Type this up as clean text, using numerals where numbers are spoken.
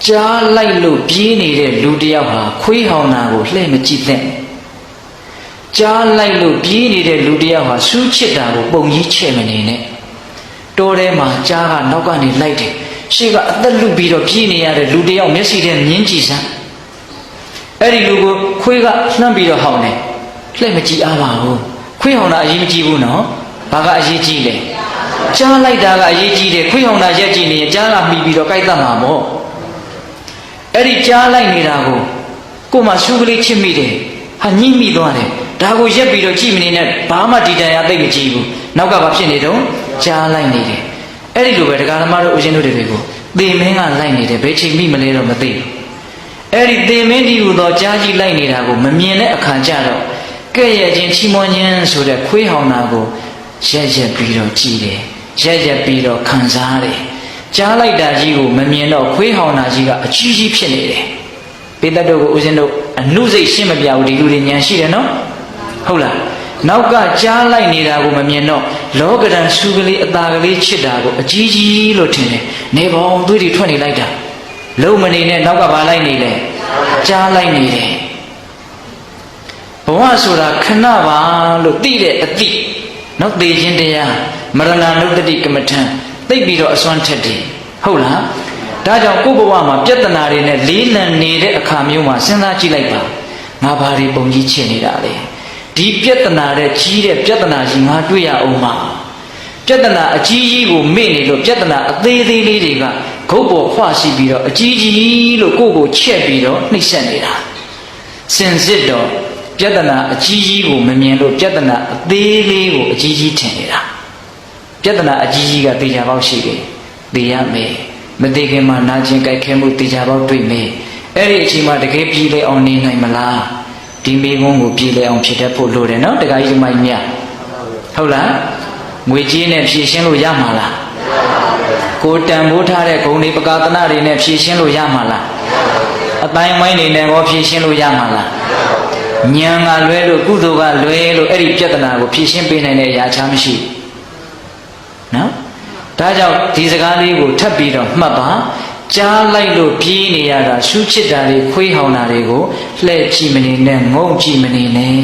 ကြားလိုက်လို့ပြေးနေတဲ့လူတယောက်ဟာခွေးဟောင်တာကိုလှည့်မကြည့်သင့်ကြားလိုက်လို့ပြေးနေတဲ့လူတယောက်ဟာစူးချစ်တာကိုပုံကြီးချဲ့မနေနဲ့တောထဲမှာကြားကနောက်ကနေလိုက်တယ်ရှေ့ကအသက်လုပြီးတော့ပြေးနေရတဲ့လူတယောက်မျက်စိထဲမြင်ကြည့်စမ်းအဲ့ဒီလူကိုခွေးကလှမ်းပြီးတော့ဟောင်တယ်လှည့်မကြည့်အားပါဘူးခွေးဟောင်တာအရေးမကြီးဘူးနော်ဘာကအရေးကြီးလဲကြားလိုက်တာကအရေးကြီးတယ်ခွေးဟောင်တာရက်ကြည့်နေရင်ကြားကမှီပြီးတော့ကြိုက်တတ်မှာမို့အဲ့ဒီကြားလိုက်နေတာကိုကိုမှရှုကလေးချစ်မိတယ်ဟာညှိမိသွားတယ်ဒါကိုရက်ပြီးတော့ကြည့်မနေနဲ့ဘာမှဒီတန်ရသိမကြည့်ဘူးနောက်ကဘာဖြစ်နေတော့ကြားလိုက်နေတယ်အဲ့ဒီလိုပဲတရားဓမ္မတို့ဦးဇင်းတို့တွေကိုသေမင်းကလိုက်နေတယ်ဘယ်ချိန်မိမလဲတော့မသိဘူးအဲ့ဒီသေမင်းဒီဟူသောကြားကြီးလိုက်နေတာကိုမမြင်တဲ့အခါကျတော့ကဲ့ရဲ့ချင်းချီးမွမ်းခြင်းဆိုတဲ့ခွေးဟောင်တာကိုရက်ပြီးတော့ကြည်တယ်ရက်ပြီးတော့ခံစားတယ်ကြားလိုက်တာကြီးကိုမမြင်တော့ခွေးဟောင်တာကြီးကအကြီးကြီးဖြစ်နေတယ်ပိဿတို့ကိုဦးဇင်းတို့အနုစိတ်ရှင်းမပြဘူးဒီလူတွေဉာဏ်ရှိတယ်နော်ဟုတ်လားနောက်ကကြားလိုက်နေတာကိုမမြင်တော့လောကဓာတ်ရှုကလေးအသာကလေးချစ်တာကိုအကြီးကြီးလို့ထင်တယ်နေပေါင်းသွေးတွေထွက်နေလိုက်တာလုံးမနေနဲ့နောက်ကဘာလိုက်နေလဲကြားလိုက်နေတယ်ဘဝဆိုတာခဏပါလို့သိတဲ့အသိနော်သိခြင်းတရားမရဏနုတ္တိကမ္မထံသိပြီးတော့အစွမ်းထက်တယ်ဟုတ်လားဒါကြောင့်ကိုယ့်ဘဝမှာပြဿနာတွေနဲ့လေးလံနေတဲ့အခါမျိုးမှာစဉ်းစားကြည့်လိုက်ပါငါဘာတွေပုံကြီးချင်နေတာလဲဒီပြဿနာတဲ့ကြီးတဲ့ပြဿနာကြီးငါတွေ့ရအောင်မှာပြဿနာအကြီးကြီးကိုမေ့နေလို့ပြဿနာအသေးသေးလေးတွေကဂုတ်ပေါ်ဖွရှိပြီးတော့အကြီးကြီးလို့ကိုယ့်ကိုချက်ပြီးတော့နှိမ့်ဆက်နေတာစင်စစ်တော့ပြဿနာအကြီးကြီးကိုမမြင်လို့ပြဿနာအသေးလေးကိုအကြီးကြီးထင်နေတာပြဿနာအကြီးကြီးကတေချာပေါက်ရှိတယ်သိရမယ်မသိခင်မှာနာကျင်ကြိုက်ခဲမှုတေချာပေါက်တွေ့မယ်အဲ့ဒီအချိန်မှာတကယ်ပြည်လဲအောင်နေနိုင်မလားဒီမိကုန်းကိုပြည်လဲအောင်ဖြစ်တတ်ဖို့လိုတယ်နော်တခါကြီးမိုင်းမြဟုတ်လားငွေကြေးနဲ့ဖြည့်ရှင်းလို့ရမှာလားကိုတန်ဖိုးထားတဲ့ဂုဏ်တွေပကာသနာတွေနဲ့ဖြည့်ရှင်းလို့ရမှာလားအတိုင်းဝိုင်းတွေနဲ့ရောဖြည့်ရှင်းလို့ရမှာလားဉာဏ်ကလွဲလို့ကုသိုလ်ကလွဲလို့အဲ့ဒီပြဿနာကိုဖြည့်ရှင်းပေးနိုင်တဲ့အရာချမ်းမရှိနော်ဒါကြောင့်ဒီစကားလေးကိုထပ်ပြီးတော့မှတ်ပါကြားလိုက်လို့ပြေးနေရတာရှုချစ်တာတွေခွေးဟောင်တာတွေကိုလှည့်ကြည့်မနေနဲ့ငုံကြည့်မနေနဲ့